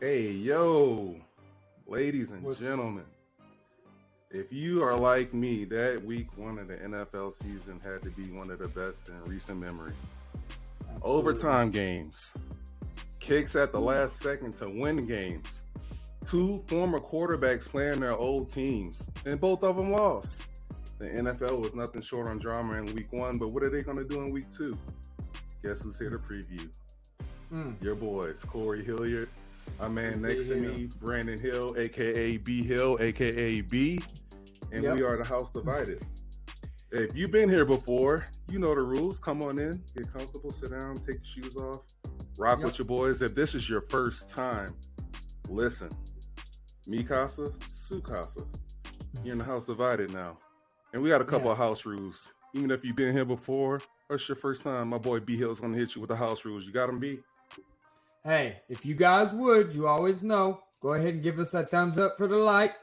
Hey, yo, ladies and What's gentlemen, if you are like me, that week one of the NFL season had to be one of the best in recent memory. absolutely. Overtime games, kicks at the last second to win games, two former quarterbacks playing their old teams, and both of them lost. The NFL was nothing short on drama in week one, but what are they going to do in week two? Guess who's here to preview? Your boys, Corey Hilliard. My man next to me, Brandon Hill, aka B Hill, aka B, and we are the House Divided. If you've been here before, you know the rules. Come on in, get comfortable, sit down, take your shoes off, rock with your boys. If this is your first time, listen. Mi casa, su casa. You're in the House Divided now. And we got a couple of house rules. Even if you've been here before or it's your first time, my boy B Hill's going to hit you with the house rules. You got them, B? Hey, if you guys would, you always know, go ahead and give us that thumbs up for the like.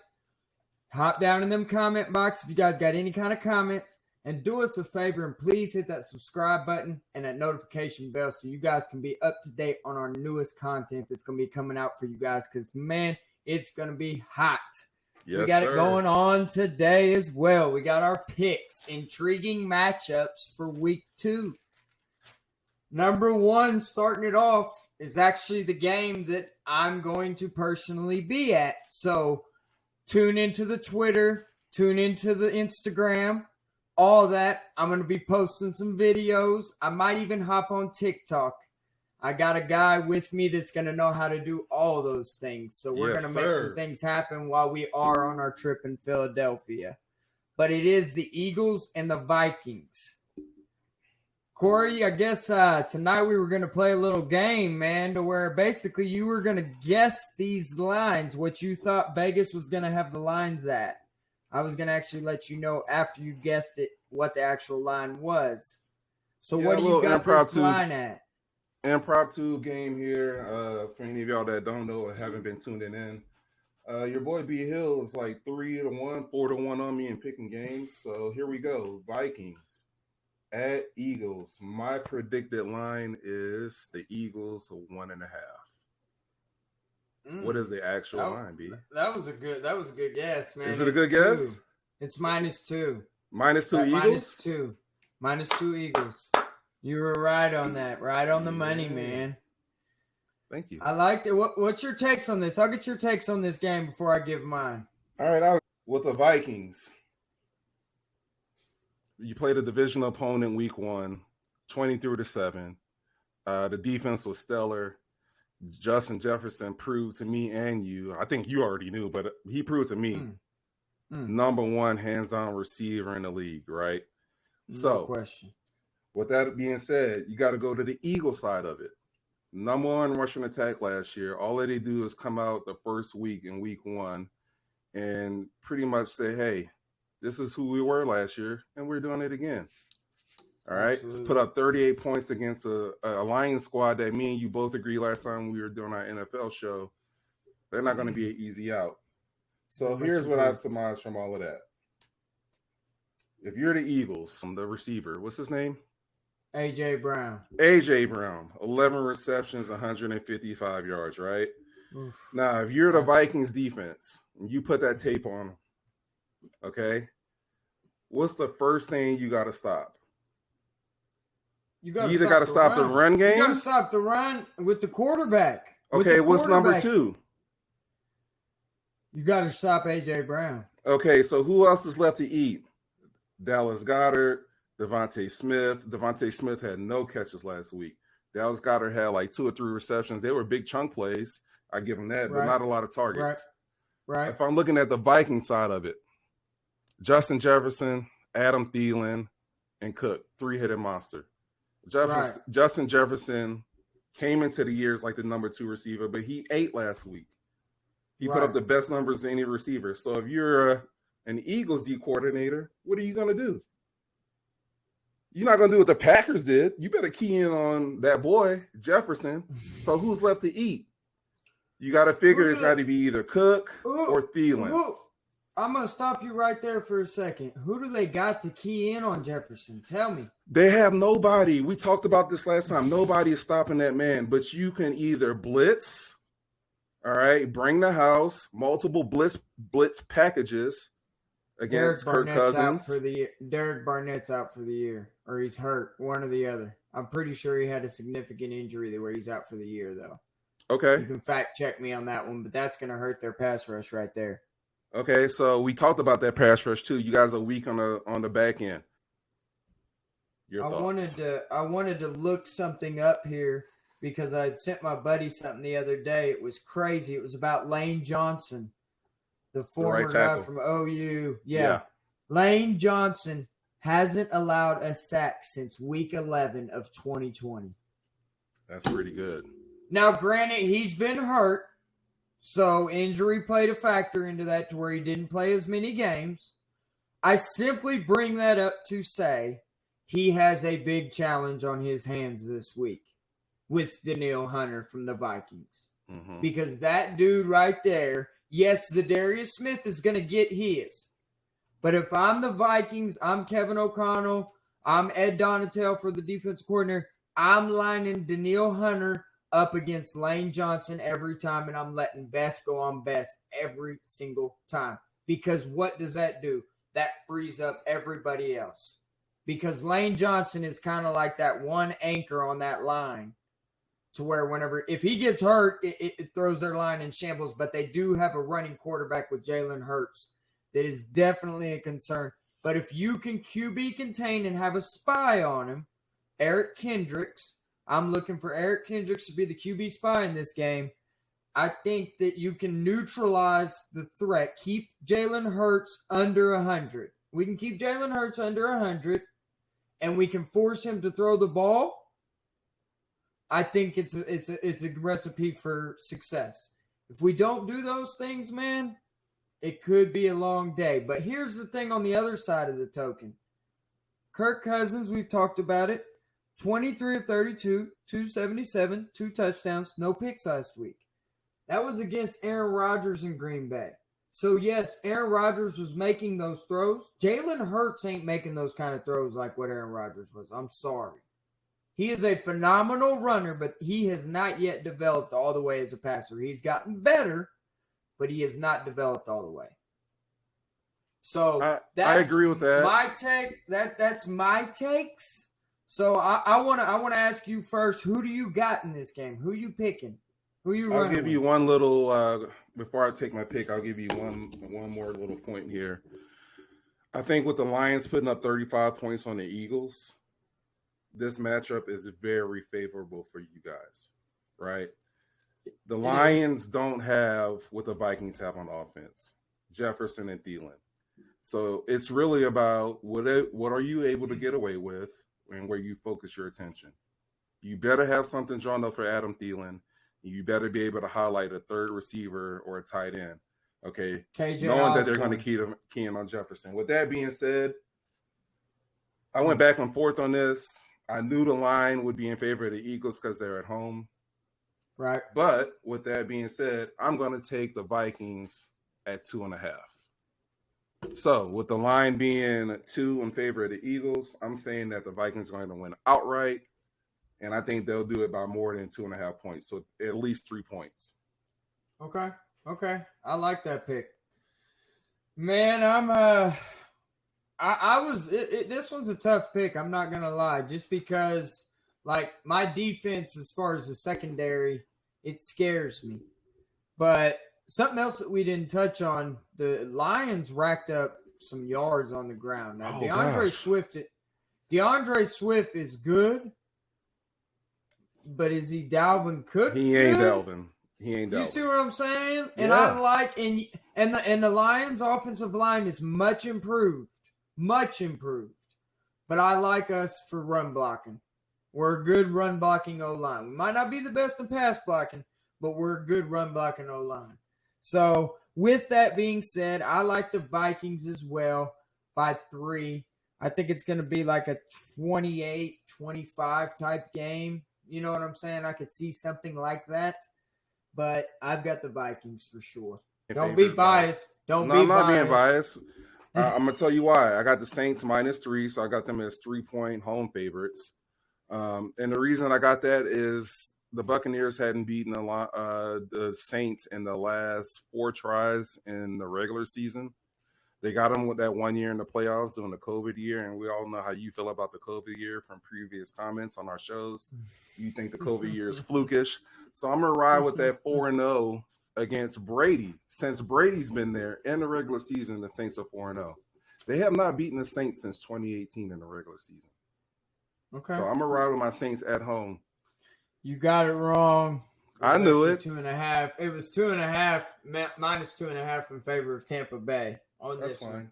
Hop down in them comment box if you guys got any kind of comments. And do us a favor and please hit that subscribe button and that notification bell so you guys can be up to date on our newest content that's going to be coming out for you guys. Because, man, it's going to be hot. Yes, we got sir. it going on today as well. We got our picks, intriguing matchups for week 2. Number 1, starting it off, is actually the game that I'm going to personally be at. So tune into the Twitter, tune into the Instagram, all that. I'm going to be posting some videos. I might even hop on TikTok. I got a guy with me that's going to know how to do all those things. So we're going to make some things happen while we are on our trip in Philadelphia. But it is the Eagles and the Vikings. Corey, I guess tonight we were going to play a little game, man, to where basically you were going to guess these lines, what you thought Vegas was going to have the lines at. I was going to actually let you know after you guessed it what the actual line was. So what do you got this line at? Impromptu game here. For any of y'all that don't know or haven't been tuning in, your boy B Hill is like 3-1, 4-1 on me in picking games. So here we go. Vikings at Eagles. My predicted line is the Eagles 1.5. What is the actual line, B? That was a good guess, man. Is it a good guess? 2. It's -2. -2 Eagles? -2 Eagles. You were right on that. Right on the money, man. Thank you. I liked it. What's your takes on this? I'll get your takes on this game before I give mine. All right, with the Vikings. You played a division opponent week 1, 23-7. The defense was stellar. Justin Jefferson proved to me and you, I think you already knew, but he proved to me number 1 hands-on receiver in the league, right? No question. With that being said, you got to go to the Eagles side of it. Number 1 rushing attack last year. All they do is come out the first week in week 1 and pretty much say, hey, this is who we were last year, and we're doing it again. All right? Put up 38 points against a Lions squad that me and you both agreed last time we were doing our NFL show. They're not going to be an easy out. So here's what I surmise from all of that. If you're the Eagles, the receiver, what's his name? A.J. Brown. 11 receptions, 155 yards, right? Oof. Now, if you're the Vikings defense and you put that tape on them, okay, what's the first thing you got to stop? You either got to stop the run game. You got to stop the run with the quarterback. Okay, what's number 2? You got to stop A.J. Brown. Okay, so who else is left to eat? Dallas Goedert, Devontae Smith. Devontae Smith had no catches last week. Dallas Goedert had like 2 or 3 receptions. They were big chunk plays. I give him that, but not a lot of targets. Right. If I'm looking at the Viking side of it, Justin Jefferson, Adam Thielen, and Cook, 3-headed monster. Justin Jefferson came into the years like the number 2 receiver, but he ate last week. He put up the best numbers of any receiver. So if you're an Eagles D coordinator, what are you going to do? You're not going to do what the Packers did. You better key in on that boy, Jefferson. So who's left to eat? You got to figure it's got to be either Cook or Thielen. I'm going to stop you right there for a second. Who do they got to key in on Jefferson? Tell me. They have nobody. We talked about this last time. Nobody is stopping that man, but you can either blitz, All right, bring the house, multiple blitz packages against Kirk Cousins. Derek Barnett's out for the year, or he's hurt, one or the other. I'm pretty sure he had a significant injury where he's out for the year, though. Okay. You can fact check me on that one, but that's going to hurt their pass rush right there. Okay, so we talked about that pass rush too. You guys are weak on the back end. Your thoughts? I wanted to look something up here because I had sent my buddy something the other day. It was crazy. It was about Lane Johnson, the former right guy tackle from OU. Yeah. Lane Johnson hasn't allowed a sack since week 11 of 2020. That's pretty good. Now, granted, he's been hurt, so injury played a factor into that to where he didn't play as many games. I simply bring that up to say he has a big challenge on his hands this week with Danielle Hunter from the Vikings. Mm-hmm. Because that dude right there, yes, Zadarius Smith is going to get his. But if I'm the Vikings, I'm Kevin O'Connell, I'm Ed Donatel for the defensive coordinator, I'm lining Danielle Hunter up against Lane Johnson every time, and I'm letting best go on best every single time. Because what does that do? That frees up everybody else. Because Lane Johnson is kind of like that one anchor on that line to where if he gets hurt, it throws their line in shambles. But they do have a running quarterback with Jalen Hurts that is definitely a concern. But if you can QB contain and have a spy on him, Eric Kendricks, I'm looking for Eric Kendricks to be the QB spy in this game. I think that you can neutralize the threat. Keep Jalen Hurts under 100. We can keep Jalen Hurts under 100, and we can force him to throw the ball. I think it's a recipe for success. If we don't do those things, man, it could be a long day. But here's the thing on the other side of the token. Kirk Cousins, we've talked about it. 23 of 32, 277, 2 touchdowns, no picks last week. That was against Aaron Rodgers in Green Bay. So, yes, Aaron Rodgers was making those throws. Jalen Hurts ain't making those kind of throws like what Aaron Rodgers was. I'm sorry. He is a phenomenal runner, but he has not yet developed all the way as a passer. He's gotten better, but he has not developed all the way. So, I agree with that. My take. That's my takes. So I want to ask you first, who do you got in this game? Who you picking? Who you running? I'll give you one little before I take my pick, I'll give you one more little point here. I think with the Lions putting up 35 points on the Eagles, this matchup is very favorable for you guys, right? The Lions don't have what the Vikings have on offense, Jefferson and Thielen. So it's really about what are you able to get away with and where you focus your attention. You better have something drawn up for Adam Thielen. You better be able to highlight a third receiver or a tight end, okay? Knowing that they're going to key in on Jefferson. With that being said, I went back and forth on this. I knew the line would be in favor of the Eagles because they're at home. Right. But with that being said, I'm going to take the Vikings at 2.5. So with the line being 2 in favor of the Eagles, I'm saying that the Vikings are going to win outright. And I think they'll do it by more than 2.5 points. So at least 3 points. Okay. I like that pick. Man, this one's a tough pick. I'm not going to lie. Just because, like, my defense as far as the secondary, it scares me. But something else that we didn't touch on, the Lions racked up some yards on the ground. Now, DeAndre Swift is good. But is he Dalvin Cook? He ain't Dalvin. You see what I'm saying? And yeah. I like and the Lions' offensive line is much improved. But I like us for run blocking. We're a good run blocking O-line. We might not be the best in pass blocking, but we're a good run blocking O-line. So with that being said, I like the Vikings as well by 3. I think it's going to be like a 28-25 type game. You know what I'm saying? I could see something like that, but I've got the Vikings for sure. Don't be biased. I'm not being biased. I'm going to tell you why. I got the Saints -3, so I got them as 3-point home favorites. And the reason I got that is the Buccaneers hadn't beaten the Saints in the last 4 tries in the regular season. They got them with that 1 year in the playoffs during the COVID year, and we all know how you feel about the COVID year from previous comments on our shows. You think the COVID year is flukish. So I'm going to ride with that 4-0 against Brady. Since Brady's been there in the regular season, the Saints are 4-0. They have not beaten the Saints since 2018 in the regular season. Okay. So I'm going to ride with my Saints at home. You got it wrong. I knew it. 2.5. It was 2.5, minus 2.5 in favor of Tampa Bay on That's this fine. one.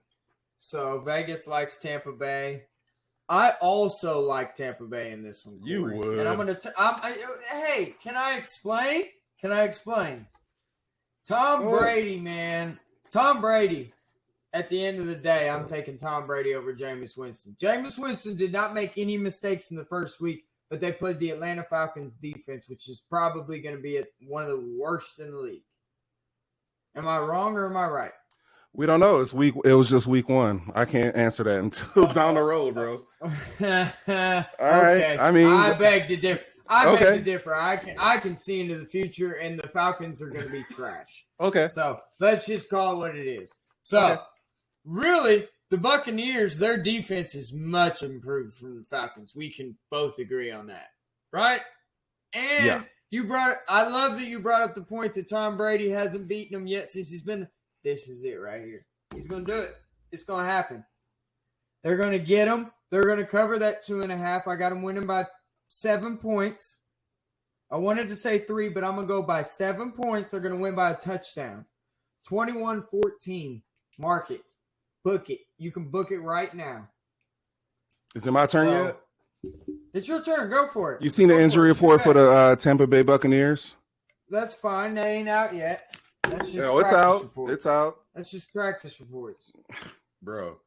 So Vegas likes Tampa Bay. I also like Tampa Bay in this one. You Corey. would. And I'm going to hey, can I explain? Tom Brady, man. Tom Brady. At the end of the day, I'm taking Tom Brady over Jameis Winston. Jameis Winston did not make any mistakes in the first week, but they played the Atlanta Falcons defense, which is probably going to be one of the worst in the league. Am I wrong or am I right? We don't know. It was just week 1. I can't answer that until down the road, bro. All right. Okay. I mean, I beg to differ. I Okay. beg to differ. I can see into the future, and the Falcons are going to be trash. Okay. So let's just call it what it is. So Okay. really, the Buccaneers, their defense is much improved from the Falcons. We can both agree on that, right? And Yeah. I love that you brought up the point that Tom Brady hasn't beaten them yet since he's been. This is it right here. He's going to do it. It's going to happen. They're going to get him. They're going to cover that 2.5. I got them winning by 7 points. I wanted to say 3, but I'm going to go by 7 points. They're going to win by a touchdown. 21-14. Mark it. Book it. You can book it right now. Is it my turn So, yet? It's your turn. Go for it. You seen the Go injury for it. report for Shoot it. the Tampa Bay Buccaneers? That's fine. They ain't out yet. That's just No, it's practice out. reports. It's out, That's just practice reports. bro.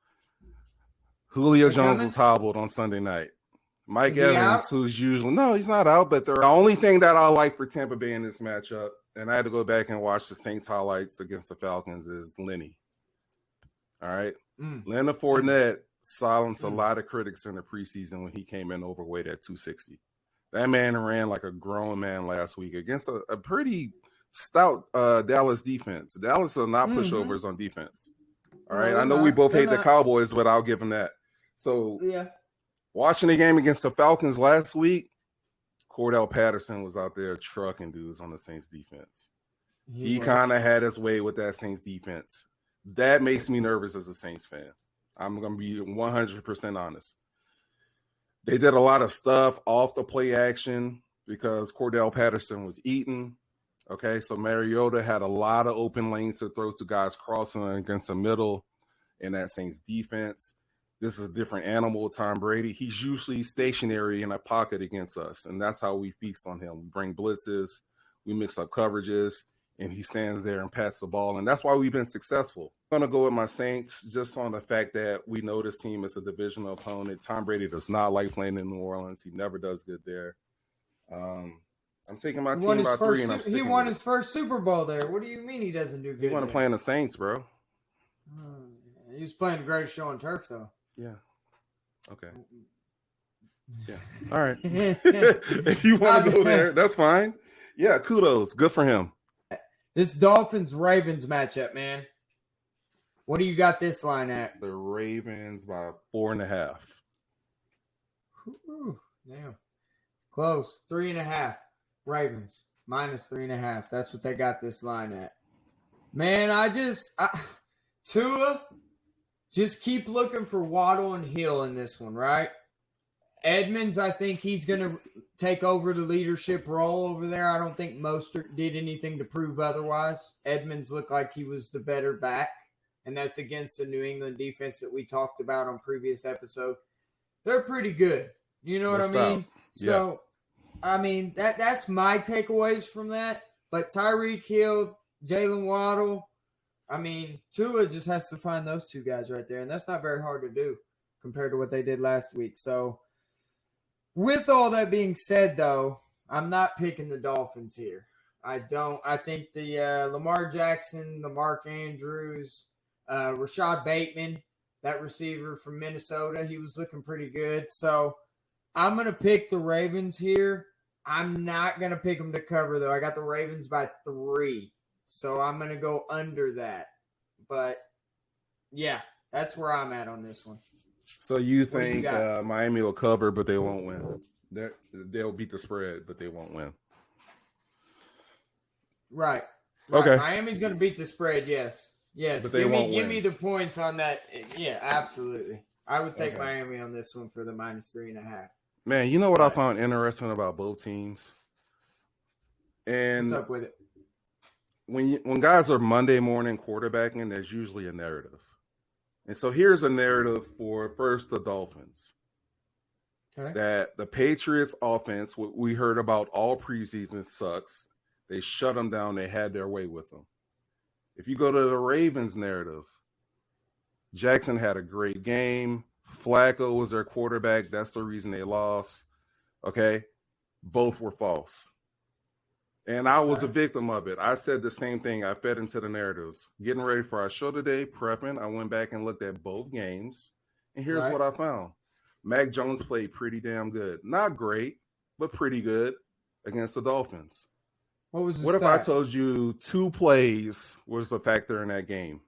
Julio They're Jones coming? was hobbled on Sunday night. Mike Is he Evans, out? who's usually he's not out. But the only thing that I like for Tampa Bay in this matchup, and I had to go back and watch the Saints highlights against the Falcons, is Lenny. All right, Leonard Fournette silenced a lot of critics in the preseason when he came in overweight at 260. That man ran like a grown man last week against a pretty stout Dallas defense. Dallas are not pushovers on defense. All right, No, I know they're we not. both They're hate the not. Cowboys, but I'll give them that. So Yeah. watching the game against the Falcons last week, Cordell Patterson was out there trucking dudes on the Saints defense. He kind of had his way with that Saints defense. That makes me nervous as a Saints fan. I'm going to be 100% honest. They did a lot of stuff off the play action because Cordell Patterson was eating. Okay, so Mariota had a lot of open lanes to throw to guys crossing against the middle in that Saints defense. This is a different animal, Tom Brady. He's usually stationary in a pocket against us, and that's how we feast on him. We bring blitzes, we mix up coverages, and he stands there and passes the ball, and that's why we've been successful. I'm going to go with my Saints just on the fact that we know this team is a divisional opponent. Tom Brady does not like playing in New Orleans. He never does good there. I'm taking my team by 3, and I'm sticking He won with his first Super Bowl there. What do you mean he doesn't do it. good? He want to there? play in the Saints, bro. He was playing the greatest show on turf, though. Yeah. Okay. Yeah. All right. If you want to go there, that's fine. Yeah, kudos. Good for him. This Dolphins-Ravens matchup, man. What do you got this line at? The Ravens by 4.5. Damn. Close. 3.5. Ravens. Minus 3.5. That's what they got this line at. Man, Tua, just keep looking for Waddle and Hill in this one, right? Edmonds, I think he's going to take over the leadership role over there. I don't think Mostert did anything to prove otherwise. Edmonds looked like he was the better back, and that's against the New England defense that we talked about on previous episode. They're pretty good. You know what I mean? So, I mean, that's my takeaways from that. But Tyreek Hill, Jalen Waddle, I mean, Tua just has to find those two guys right there, and that's not very hard to do compared to what they did last week. So, with all that being said, though, I'm not picking the Dolphins here. I don't. I think the Lamar Jackson, the Mark Andrews, Rashad Bateman, that receiver from Minnesota, he was looking pretty good. So I'm going to pick the Ravens here. I'm not going to pick them to cover, though. I got the Ravens by 3, so I'm going to go under that. But, yeah, that's where I'm at on this one. So you What do you think got? Miami will cover, but they won't win? They'll beat the spread, but they won't win. Right. Okay. Miami's going to beat the spread, yes. Yes. But they won't give win. me the points on that. Yeah, absolutely. I would take Okay. Miami on this one for the -3.5. Man, you know what I Right. found interesting about both teams? And What's up with it? when guys are Monday morning quarterbacking, there's usually a narrative. And so here's a narrative for first the Dolphins. Okay. That the Patriots offense, what we heard about all preseason, sucks. They shut them down. They had their way with them. If you go to the Ravens narrative, Jackson had a great game. Flacco was their quarterback. That's the reason they lost. Okay. Both were false. And I was a victim of it. I said the same thing. I fed into the narratives. Getting ready for our show today, prepping, I went back and looked at both games. And here's Right. what I found. Mac Jones played pretty damn good. Not great, but pretty good against the Dolphins. What was the What if I stats? told you 2 plays was a factor in that game?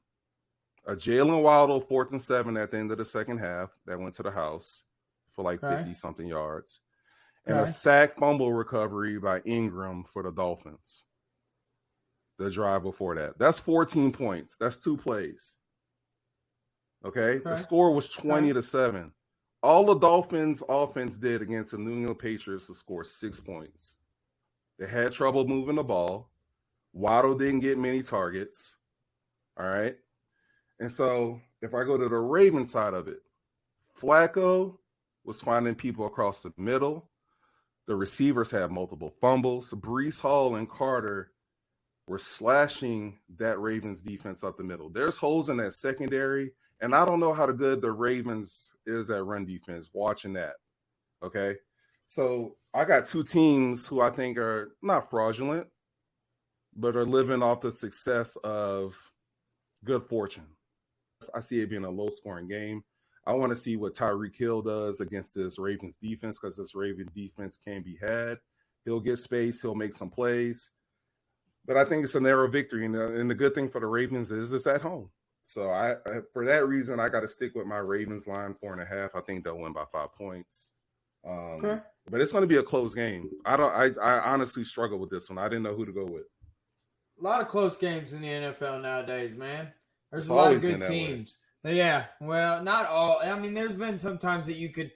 A Jalen Waddle 4th and 7 at the end of the second half that went to the house for like Okay. 50-something yards. And a Okay. sack fumble recovery by Ingram for the Dolphins. The drive before that. That's 14 points. That's 2 plays. Okay? The Okay. score was 20-7. All the Dolphins offense did against the New England Patriots to score 6 points. They had trouble moving the ball. Waddle didn't get many targets. All right? And so if I go to the Ravens side of it, Flacco was finding people across the middle. The receivers had multiple fumbles. Breece Hall and Carter were slashing that Ravens defense up the middle. There's holes in that secondary, and I don't know how good the Ravens is at run defense watching that. Okay? So I got 2 teams who I think are not fraudulent, but are living off the success of good fortune. I see it being a low-scoring game. I want to see what Tyreek Hill does against this Ravens defense because this Ravens defense can be had. He'll get space. He'll make some plays. But I think it's a narrow victory. And the good thing for the Ravens is it's at home. So I for that reason, I got to stick with my Ravens line 4.5. I think they'll win by 5 points. Okay. But it's going to be a close game. I honestly struggle with this one. I didn't know who to go with. A lot of close games in the NFL nowadays, man. There's It's a lot of always good been that way. teams. Yeah, well, not all. I mean, there's been some times that you could.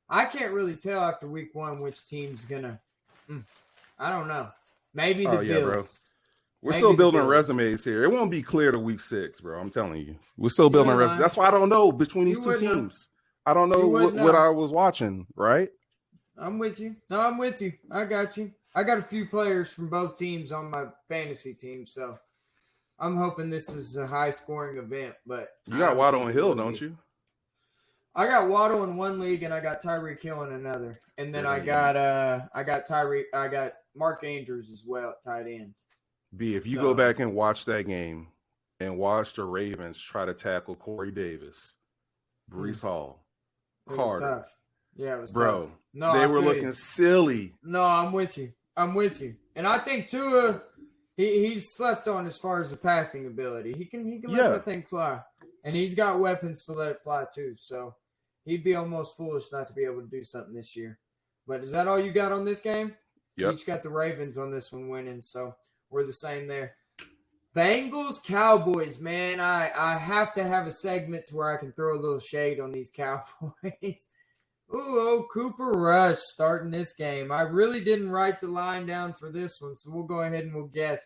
I can't really tell after week 1 which team's gonna. I don't know. Maybe the Oh, yeah, Bills. bro. We're Maybe still the building Bills. resumes here. It won't be clear to week 6, bro. I'm telling you. We're still building ain't resumes. lying. That's why I don't know between these You 2 wouldn't know. teams. I don't know You what wouldn't know. I was watching, right? I'm with you. No, I'm with you. I got you. I got a few players from both teams on my fantasy team, so I'm hoping this is a high-scoring event. But You I got don't Waddle think and it Hill, will don't be. you? I got Waddle in one league, and I got Tyreek Hill in another, and then Yeah, I got Mark Andrews as well at tight end. B, if you So- go back and watch that game and watch the Ravens try to tackle Corey Davis, Breece Hall, It was Carter, tough. Yeah, it was bro, tough. No, they I were feel looking you. silly. No, I'm with you. And I think Tua, he's slept on as far as the passing ability. He can Yeah. let that thing fly, and he's got weapons to let it fly too. So he'd be almost foolish not to be able to do something this year. But is that all you got on this game? Yep. Each got the Ravens on this one winning, so we're the same there. Bengals, Cowboys, man. I have to have a segment to where I can throw a little shade on these Cowboys. Ooh, Cooper Rush starting this game. I really didn't write the line down for this one, so we'll go ahead and we'll guess.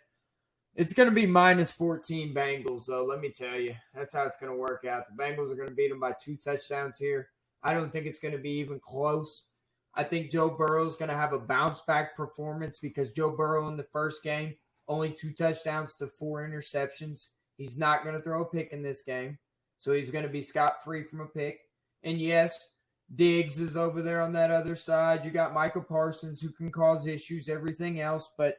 It's going to be -14 Bengals, though, let me tell you. That's how it's going to work out. The Bengals are going to beat them by 2 touchdowns here. I don't think it's going to be even close. I think Joe Burrow is going to have a bounce-back performance because Joe Burrow in the first game, only 2 touchdowns to 4 interceptions. He's not going to throw a pick in this game, so he's going to be scot-free from a pick. And yes, Diggs is over there on that other side. You got Micah Parsons who can cause issues, everything else. But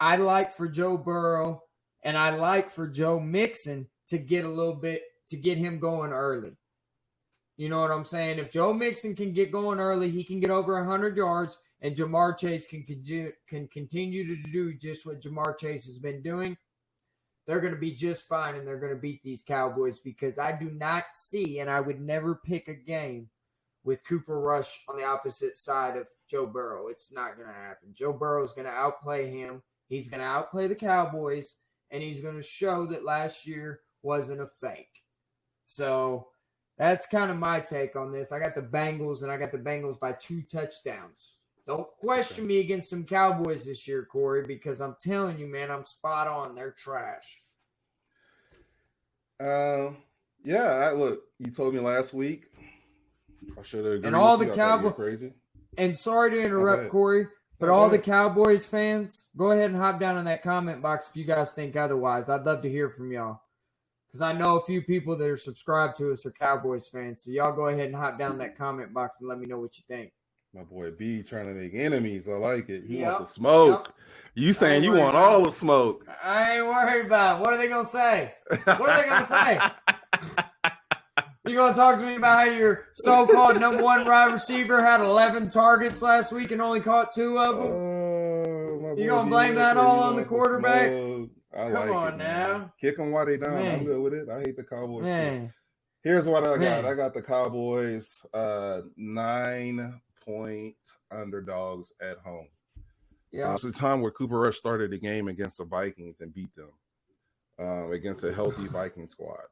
I like for Joe Burrow and I like for Joe Mixon to get him going early. You know what I'm saying? If Joe Mixon can get going early, he can get over 100 yards. and Jamar Chase can continue to do just what Jamar Chase has been doing, they're going to be just fine, and they're going to beat these Cowboys, because I do not see, and I would never pick a game with Cooper Rush on the opposite side of Joe Burrow. It's not going to happen. Joe Burrow is going to outplay him. He's going to outplay the Cowboys, and he's going to show that last year wasn't a fake. So that's kind of my take on this. I got the Bengals, and I got the Bengals by 2 touchdowns. Don't question me against some Cowboys this year, Corey, because I'm telling you, man, I'm spot on. They're trash. Yeah, look, you told me last week. I should have agreed. And all with the you. I thought you were Cowboys. crazy. And sorry to interrupt, Corey, but Go all the ahead. Cowboys fans, go ahead and hop down in that comment box if you guys think otherwise. I'd love to hear from y'all, because I know a few people that are subscribed to us are Cowboys fans. So y'all go ahead and hop down in that comment box and let me know what you think. My boy B trying to make enemies. I like it. He Yep. want the smoke. You saying you want all the smoke. I ain't worried about it. What are they going to say? What are they going to say? You going to talk to me about how your so-called number 1 wide receiver had 11 targets last week and only caught 2 of them? You gonna blame that all on the quarterback? Come on now. Kick them while they down. Man. I'm good with it. I hate the Cowboys. Too. Man. Here's what I got. Man. I got the Cowboys 9-point underdogs at home. Yeah. It's a time where Cooper Rush started the game against the Vikings and beat them against a healthy Viking squad.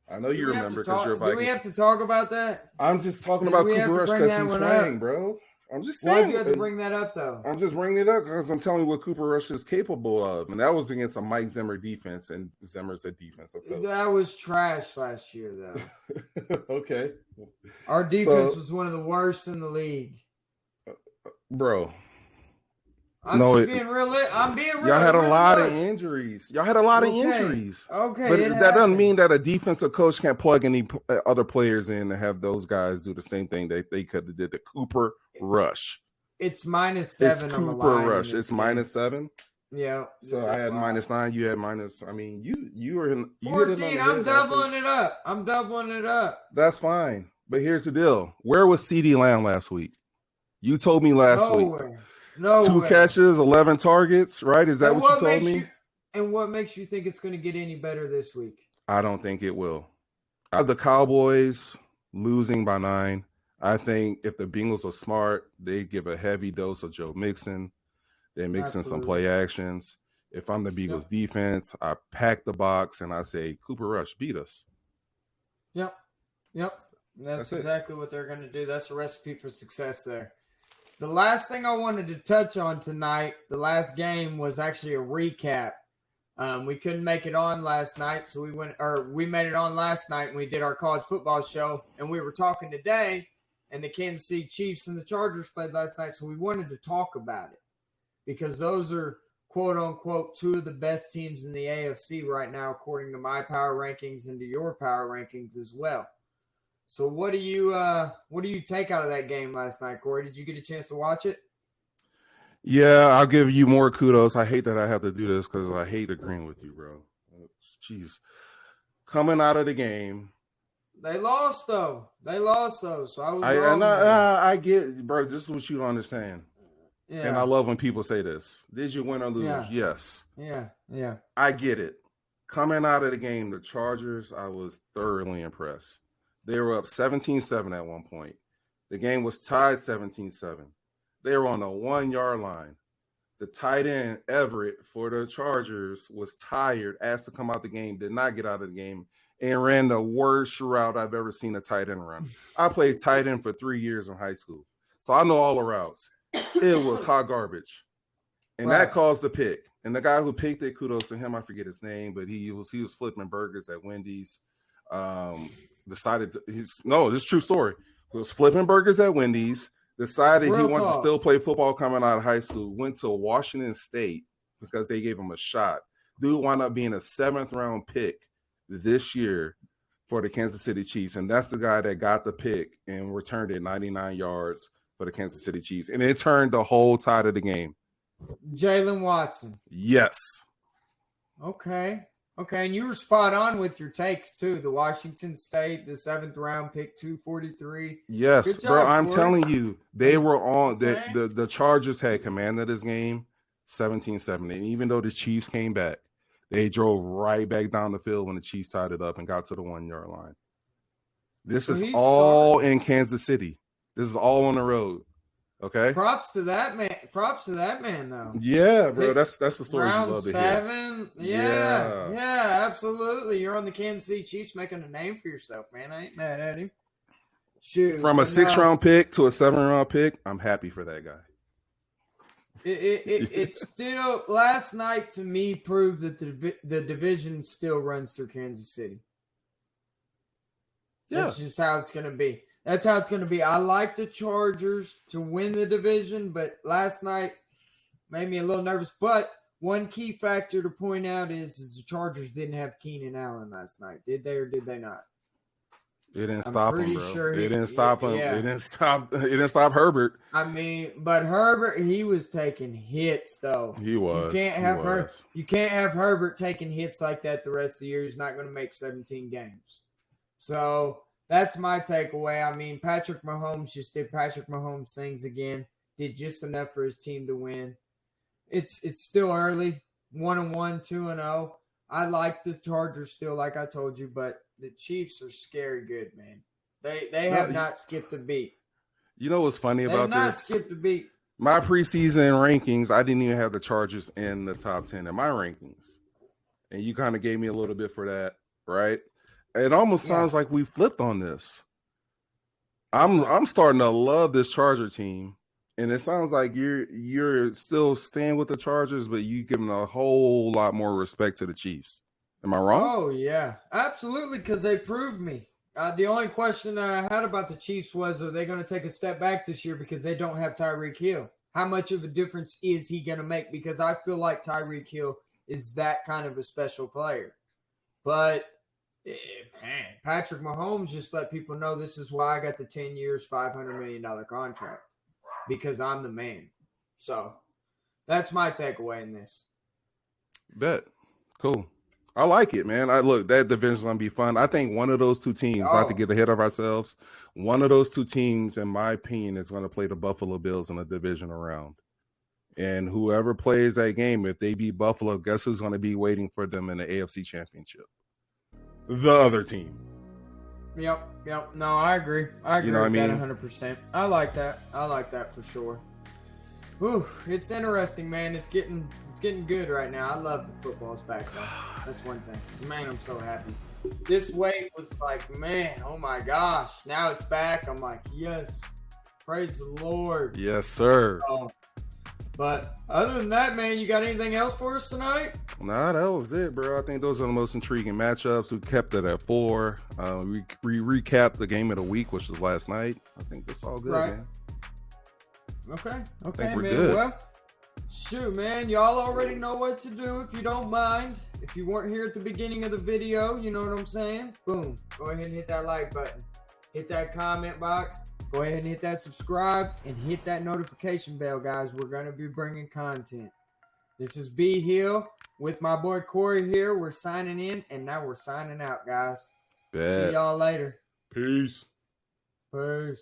I know you remember because you're a Viking. Do we have to talk about that? I'm just talking Do about we have Cooper to Rush bring because that he's one playing, up? bro. I'm just Why'd saying. you have to bring that up, though? I'm just bringing it up because I'm telling you what Cooper Rush is capable of. And that was against a Mike Zimmer defense, and Zimmer's a defensive coach. That was trash last year, though. Okay. Our defense was one of the worst in the league. Bro. I'm being real. Y'all had a lot of injuries. Okay. Okay. But that doesn't mean that a defensive coach can't plug any other players in and have those guys do the same thing that they could have did to Cooper Rush. It's -7. It's on the Cooper line Rush. in this It's game. -7. Yeah. So I had -9. You had minus. I mean, you were in 14. I'm doubling it up. That's fine. But here's the deal. Where was CeeDee Lamb last week? You told me last week. No 2 catches, 11 targets, right? Is that what you told me? And what makes you think it's going to get any better this week? I don't think it will. I have the Cowboys losing by 9. I think if the Bengals are smart, they give a heavy dose of Joe Mixon. They mix in some play actions. If I'm the Bengals defense, I pack the box and I say, Cooper Rush, beat us. Yep. That's exactly what they're going to do. That's a recipe for success there. The last thing I wanted to touch on tonight, the last game, was actually a recap. We couldn't make it on last night, so we made it on last night and we did our college football show, and we were talking today, and the Kansas City Chiefs and the Chargers played last night, so we wanted to talk about it because those are quote unquote 2 of the best teams in the AFC right now, according to my power rankings and to your power rankings as well. So what do you take out of that game last night, Corey? Did you get a chance to watch it? Yeah, I'll give you more kudos. I hate that I have to do this because I hate agreeing with you, bro. Jeez. Coming out of the game. They lost, though. So I was wrong. I get, bro, this is what you don't understand. Yeah. And I love when people say this. Did you win or lose? Yeah. Yes. Yeah. I get it. Coming out of the game, the Chargers, I was thoroughly impressed. They were up 17-7 at one point. The game was tied 17-7. They were on the 1-yard line. The tight end, Everett, for the Chargers, was tired, asked to come out the game, did not get out of the game, and ran the worst route I've ever seen a tight end run. I played tight end for 3 years in high school, so I know all the routes. It was hot garbage. And that caused the pick. And the guy who picked it, kudos to him, I forget his name, but he was flipping burgers at Wendy's. This is true story. He was flipping burgers at Wendy's, decided he wanted to still play football coming out of high school, went to Washington State because they gave him a shot. Dude wound up being a 7th-round pick this year for the Kansas City Chiefs, and that's the guy that got the pick and returned it 99 yards for the Kansas City Chiefs, and it turned the whole tide of the game. Jalen Watson. Yes. Okay. Okay, and you were spot on with your takes too. The Washington State, the 7th round pick, 243. Yes, Good bro. job, I'm Corey. telling you, they were on Okay. the Chargers had command of this game 17-7. And even though the Chiefs came back, they drove right back down the field when the Chiefs tied it up and got to the 1-yard line. This is all in Kansas City. This is all on the road. Okay. Props to that man. Props to that man, though. Yeah, bro. That's the story you Round love to 7. hear. Yeah, absolutely. You're on the Kansas City Chiefs making a name for yourself, man. I ain't mad at him. Shoot. From a 6th-round pick to a 7th-round pick, I'm happy for that guy. It's still last night to me proved that the division still runs through Kansas City. Yeah. That's just how it's going to be. That's how it's going to be. I like the Chargers to win the division, but last night made me a little nervous. But one key factor to point out is the Chargers didn't have Keenan Allen last night. Did they or did they not? It didn't stop him, bro. Sure it didn't stop him. Yeah. It didn't stop Herbert. I mean, but Herbert, he was taking hits though. He was. You can't have Herbert taking hits like that the rest of the year. He's not going to make 17 games. So that's my takeaway. I mean, Patrick Mahomes just did Patrick Mahomes things again. Did just enough for his team to win. It's still early. 1-1, 2-0. I like the Chargers still, like I told you, but the Chiefs are scary good, man. They have not skipped a beat. You know what's funny about this? They have not skipped a beat. My preseason rankings, I didn't even have the Chargers in the top 10 in my rankings. And you kind of gave me a little bit for that, right? It almost sounds like we flipped on this. I'm starting to love this Charger team. And it sounds like you're still staying with the Chargers, but you give them a whole lot more respect to the Chiefs. Am I wrong? Oh, yeah. Absolutely, because they proved me. The only question that I had about the Chiefs was, are they going to take a step back this year because they don't have Tyreek Hill? How much of a difference is he going to make? Because I feel like Tyreek Hill is that kind of a special player. But, man, Patrick Mahomes just let people know this is why I got the 10 years, $500 million contract. Because I'm the man. So, that's my takeaway in this. Bet. Cool. I like it, man. Look, that division's going to be fun. I think one of those two teams, not to get ahead of ourselves, one of those two teams, in my opinion, is going to play the Buffalo Bills in a divisional round. And whoever plays that game, if they beat Buffalo, guess who's going to be waiting for them in the AFC Championship? The other team. Yep. No, I agree. I agree with that 100%. I like that for sure. Whew, it's interesting, man. It's getting good right now. I love the football's back though. That's one thing. Man, I'm so happy. This wait was like, man, oh my gosh. Now it's back. I'm like, yes. Praise the Lord. Yes, sir. But other than that, man, you got anything else for us tonight? Nah, that was it, bro. I think those are the most intriguing matchups. We kept it at 4. We recapped the game of the week, which was last night. I think that's all good, man. Okay, we're man. good. Well, shoot, man. Y'all already know what to do if you don't mind. If you weren't here at the beginning of the video, you know what I'm saying? Boom. Go ahead and hit that like button. Hit that comment box. Go ahead and hit that subscribe and hit that notification bell, guys. We're going to be bringing content. This is B Hill with my boy Corey here. We're signing in, and now we're signing out, guys. Bet. See y'all later. Peace. Peace.